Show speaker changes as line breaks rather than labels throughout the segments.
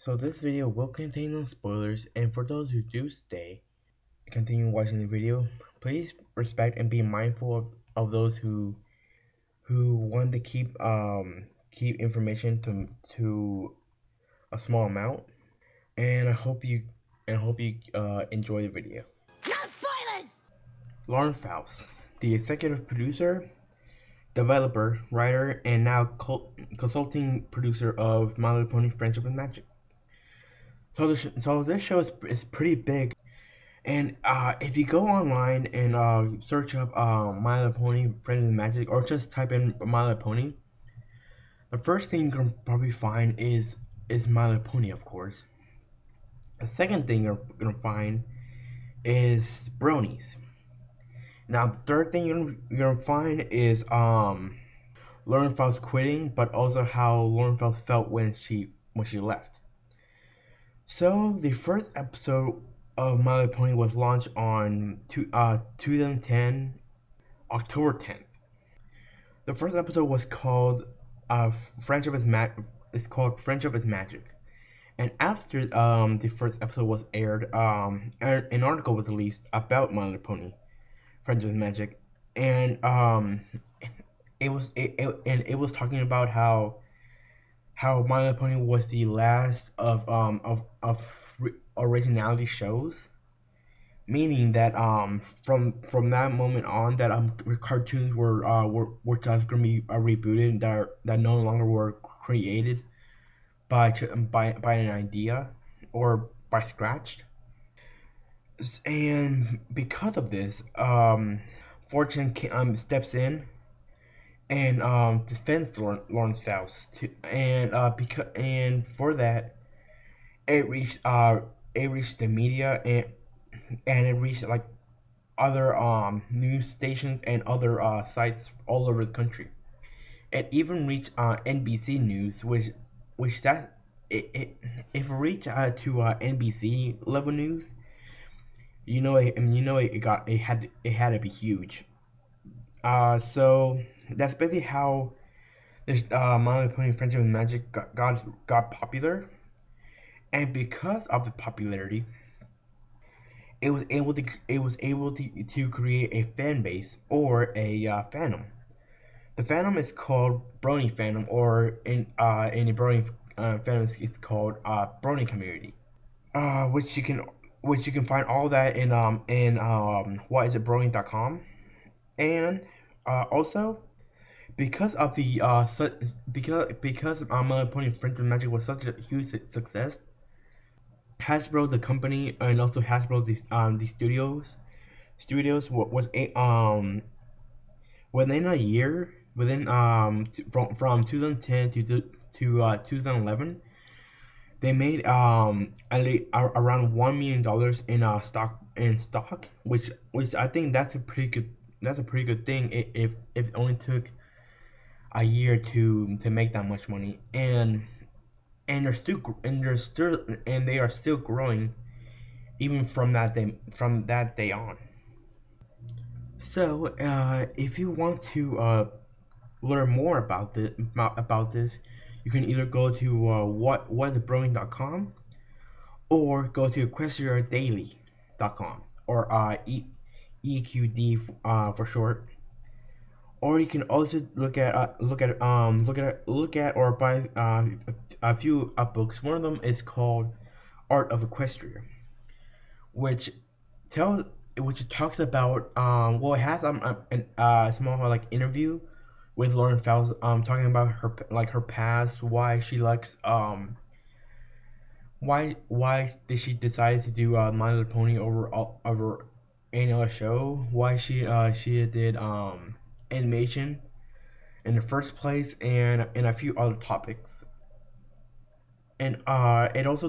So this video will contain some spoilers, and for those who do continue watching the video, please respect and be mindful of those who want to keep information to a small amount. And I hope you enjoy the video.
No spoilers!
Lauren Faust, the executive producer, developer, writer, and now consulting producer of My Little Pony: Friendship and Magic. So this show is pretty big. And if you go online and search up My Little Pony: Friends and Magic, or just type in My Little Pony, the first thing you're gonna probably find is My Little Pony, of course. The second thing you're gonna find is brownies. Now, the third thing you're gonna find is Lauren Faust quitting, but also how Lauren Faust felt when she left. So the first episode of My Little Pony was launched on 2010, October 10th. The first episode was called Friendship is Friendship is Magic. And after the first episode was aired, an article was released about My Little Pony: Friendship is Magic, and it was talking about how My Little Pony was the last of originality shows, meaning that from that moment on that cartoons were just gonna be rebooted, that no longer were created by an idea or by scratch. And because of this, Fortune steps in and defends Lauren Faust, and for that it reached the media, and it reached like other news stations and other sites all over the country. It even reached NBC News, which that it if it reached to NBC level news, it had to be huge. So that's basically how this My Little Pony: Friendship and Magic got popular, and because of the popularity, it was able to create a fan base, or a fandom. The fandom is called Brony fandom, or in the Brony fandom it's called Brony community. Which you can find all that in whatisitbrony.com. And also, because of the because My Little Pony: Friendship and Magic was such a huge success, Hasbro, the company, and also Hasbro, the studios was within a year, from 2010 to 2011, they made around $1 million in stock, which I think that's a pretty good thing, if it only took a year to make that much money. And they are still growing even from that day on. So if you want to learn more about this, you can either go to whatisitbrewing.com, or go to equestriandaily.com, or EQD for short. Or you can also look at or buy a few books. One of them is called Art of Equestria, which talks about it has a small like interview with Lauren Faust, talking about her past, why she likes why did she decide to do My Little Pony over any other show, why she did animation in the first place, and a few other topics. And it also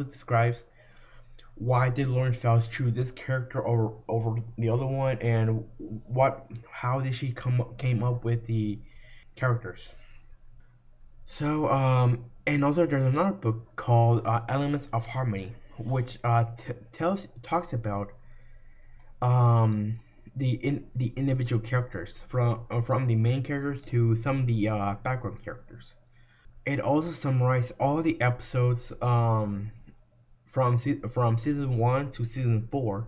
describes why did Lauren Faust choose this character over the other one, and how did she came up with the characters. So and also there's another book called Elements of Harmony, which talks about the individual characters, from the main characters to some of the background characters. It also summarized all the episodes from season 1 to season 4,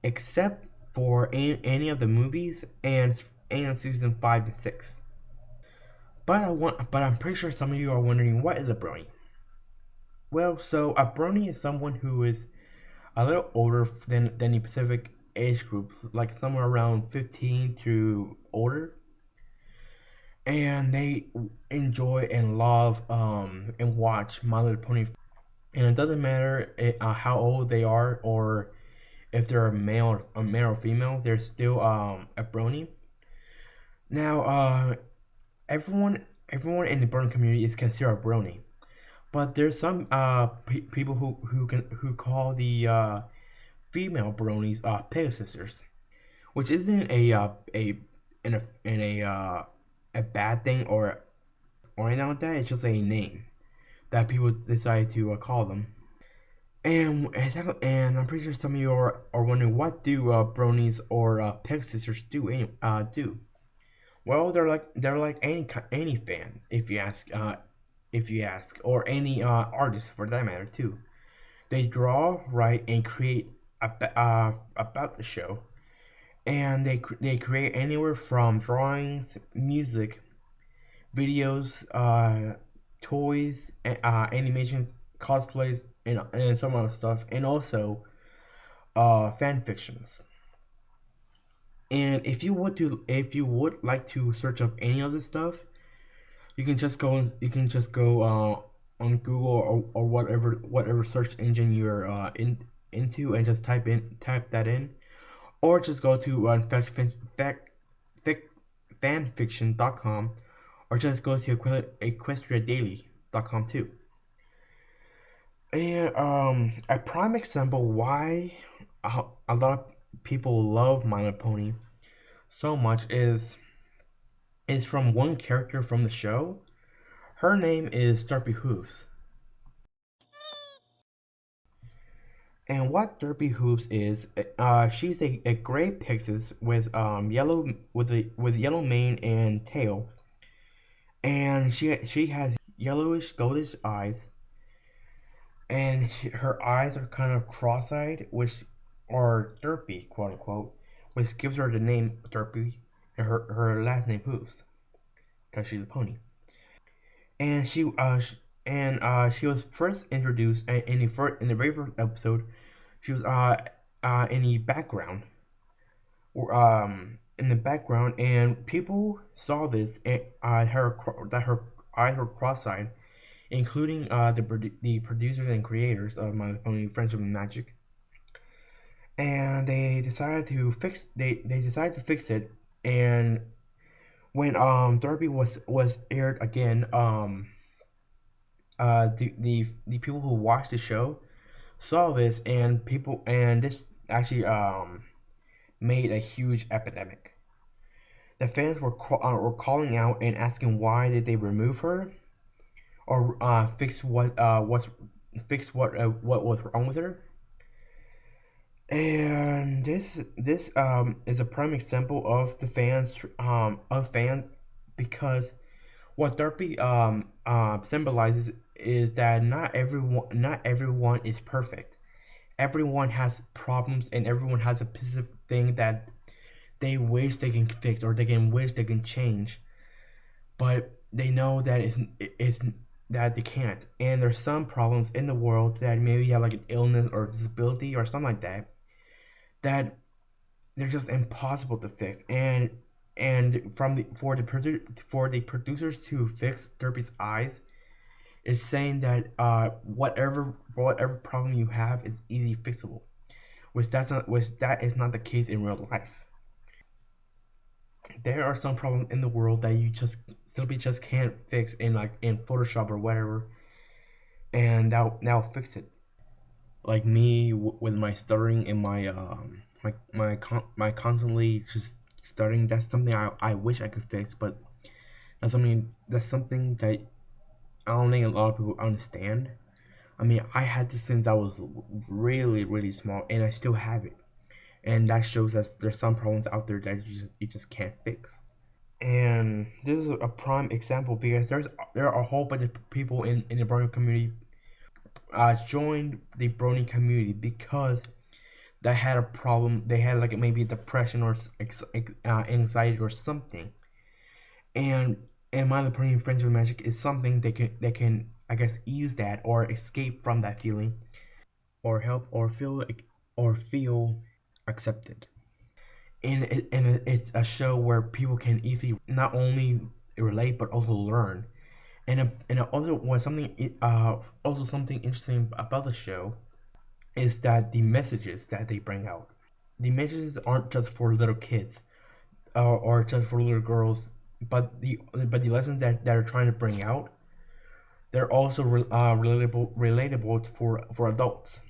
except for any of the movies and season 5 and 6. But I'm pretty sure some of you are wondering, what is a brony? Well, so a brony is someone who is a little older than the Pacific age groups, like somewhere around 15 to older, and they enjoy and love and watch My Little Pony. And it doesn't matter how old they are or if they're a male or female, they're still a brony. Now, everyone in the brony community is considered a brony, but there's some people who call the female bronies pig sisters, which isn't a bad thing or anything like that. It's just a name that people decide to call them. And I'm pretty sure some of you are wondering, what do bronies or pig sisters do? Well, they're like any fan, if you ask, or any artist for that matter too. They draw, write, and create about the show, and they create anywhere from drawings, music, videos, toys, animations, cosplays, and some other stuff, and also fan fictions. And if you would like to search up any of this stuff, you can just go on Google or whatever search engine you're into, and just type that in, or just go to fanfiction.com, or just go to equestriadaily.com too. And a prime example why a lot of people love My Little Pony so much is from one character from the show. Her name is Derpy Hooves. And what Derpy Hooves is, she's a gray Pixis with yellow mane and tail, and she has yellowish goldish eyes, and her eyes are kind of cross-eyed, which are derpy, quote unquote, which gives her the name Derpy, and her last name Hooves, because she's a pony. And she was first introduced in the very first episode. She was in the background, and people saw this, and her eyes were cross-eyed, including the producers and creators of My Little Pony Friendship and Magic, and they decided to fix it. And when Derby was aired again, the people who watched the show saw this, and this actually made a huge epidemic. The fans were calling out and asking why did they remove her, or what was wrong with her. And this is a prime example of the fans, because what therapy symbolizes is that not everyone is perfect. Everyone has problems, and everyone has a specific thing that they wish they can fix, or wish they can change, but they know that it's that they can't. And there's some problems in the world that maybe you have, like an illness or disability or something like that, that they're just impossible to fix. And for the producers to fix Derpy's eyes is saying that whatever problem you have is easy fixable, which that is not the case in real life. There are some problems in the world that you just can't fix in Photoshop or whatever, and now fix it. Like me with my stuttering and my constantly just stuttering. That's something I wish I could fix, but that's something that I don't think a lot of people understand. I mean, I had this since I was really, really small, and I still have it. And that shows us there's some problems out there that you just can't fix. And this is a prime example because there are a whole bunch of people in the brownie community joined the brownie community because they had a problem. They had like maybe depression or anxiety or something. And My Little Pony Friends with Magic is something they can I guess ease that or escape from that feeling or help or feel accepted. And it's a show where people can easily not only relate but also learn. And also was something also something interesting about the show is that the messages that they bring out, the messages aren't just for little kids or just for little girls, but the lessons that are trying to bring out, they're also relatable for adults.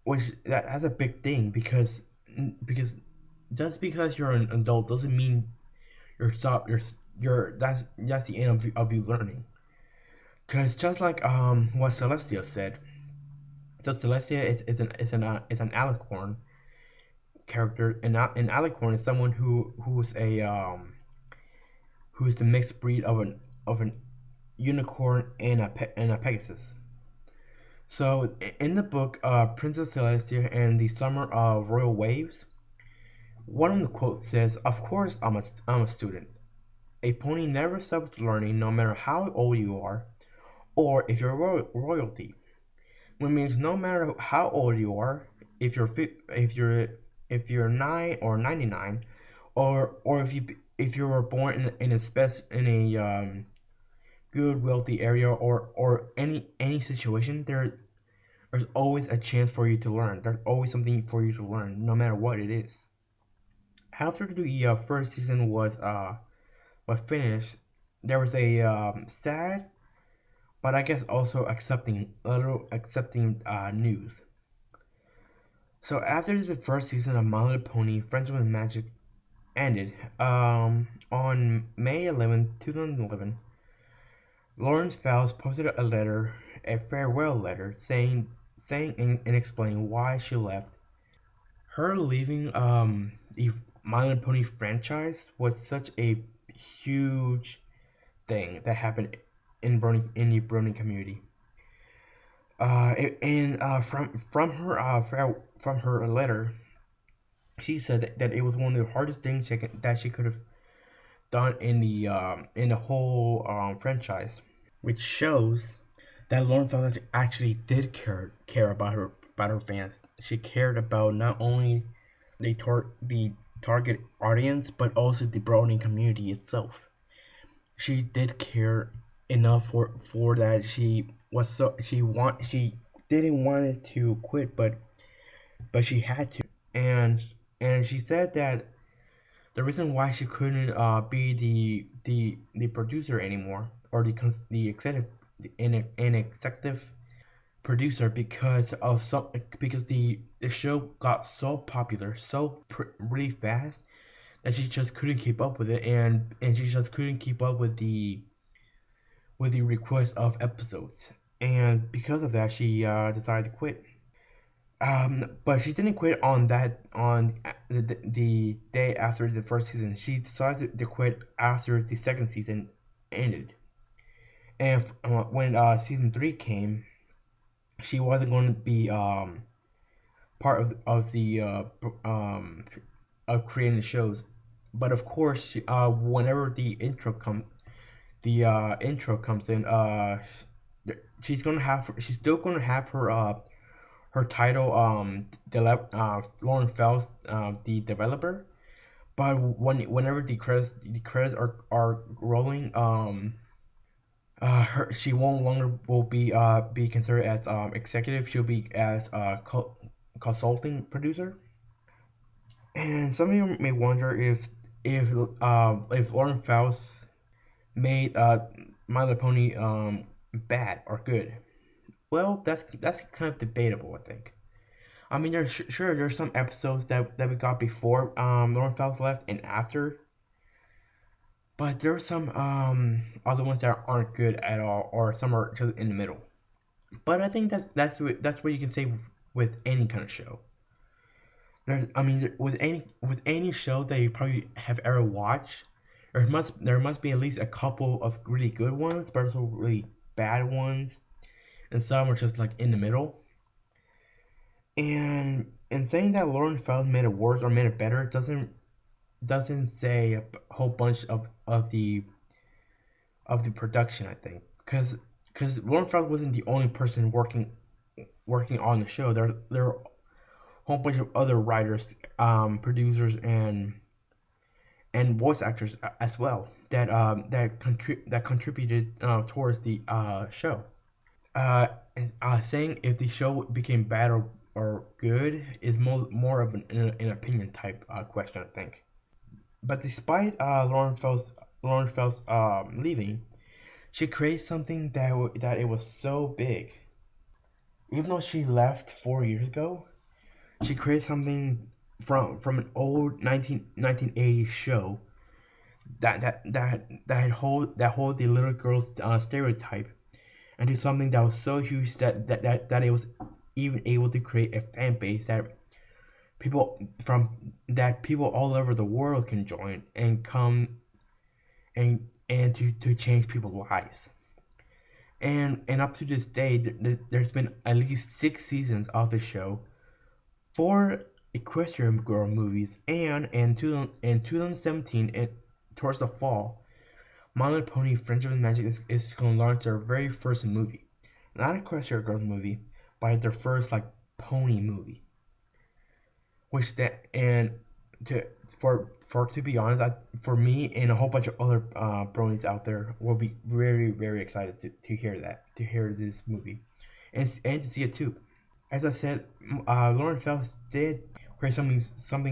Which that's a big thing because just because you're an adult doesn't mean you're that's the end of you learning. Because just like what Celestia said, so Celestia is an alicorn character, and an alicorn is someone who's the mixed breed of an unicorn and a Pegasus. So in the book, Princess Celestia and the Summer of Royal Waves, one of the quotes says, "Of course, I'm a student. A pony never stops learning, no matter how old you are, or if you're royalty. Which means no matter how old you are, if you're if you're 9 or 99, or if you were born in a good wealthy area or any situation, there's always a chance for you to learn. There's always something for you to learn, no matter what it is." After the first season was finished, there was a sad but I guess also accepting news. So after the first season of My Little Pony: Friendship and Magic ended, on May 11, 2011, Lauren Faust posted a farewell letter, saying and explaining why she left. Her leaving the My Little Pony franchise was such a huge thing that happened in the Brony community. And from her letter, she said that it was one of the hardest things that she could have done in the whole franchise, which shows that Lauren Faust actually did care about her fans. She cared about not only the target audience but also the Brony community itself. She did care enough for that. She didn't want it to quit, but she had to. And she said that the reason why she couldn't be the producer anymore, or the executive producer, because the show got so popular really fast that she just couldn't keep up with it, and she just couldn't keep up with the request of episodes, and because of that she decided to quit. But she didn't quit on the day after the first season. She decided to quit after the second season ended. And when season 3 came, she wasn't going to be part of the of creating the shows. But of course, whenever the intro comes in, she's still gonna have her title, Lauren Faust, the developer. But whenever the credits are rolling, she won't longer will be considered as executive. She'll be as consulting producer. And some of you may wonder if Lauren Faust made My Little Pony bad or good. Well, that's kind of debatable, I think. I mean, there's some episodes that we got before Lauren Faust left and after, but there are some other ones that aren't good at all, or some are just in the middle. But I think that's what you can say with any kind of show. I mean, with any show that you probably have ever watched, there must be at least a couple of really good ones, but also really bad ones, and some are just like in the middle. And saying that Lauren Faust made it worse or made it better doesn't say a whole bunch of the production, I think, because Lauren Faust wasn't the only person working on the show. There were a whole bunch of other writers, producers, and voice actors as well that contributed towards the show. Saying if the show became bad or good is more of an opinion type question, I think. But despite Lauren Faust leaving, she created something that it was so big. Even though she left 4 years ago, she created something from an old 1980s show that hold the little girl's stereotype into something that was so huge that it was even able to create a fan base that people all over the world can join and come and to change people's lives. And up to this day, there's been at least 6 seasons of the show, 4 Equestrian Girl movies, and in 2017, towards the fall, My Little Pony: Friendship and Magic is going to launch their very first movie. Not a Equestrian Girls movie, but their first like pony movie. Which that and to for to be honest, for me and a whole bunch of other bronies out there will be very very excited to hear this movie, and to see it too. As I said, Lauren Faust did create something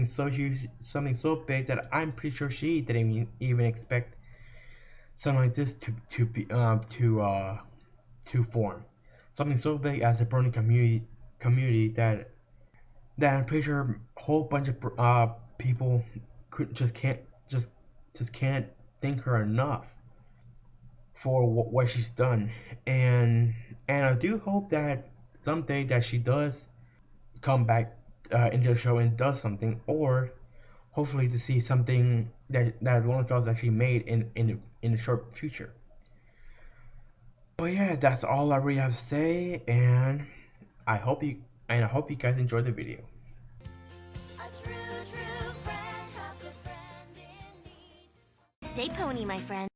so huge, something so big that I'm pretty sure she didn't even expect something like this to form. Something so big as a brony community that I'm pretty sure a whole bunch of people could just just can't thank her enough for what she's done, and I do hope that someday that she does come back into the show and does something, or hopefully to see something that Lauren Faust actually made in the short future. But yeah, that's all I really have to say, and I hope you I hope you guys enjoyed the video.
Stay pony, my friend.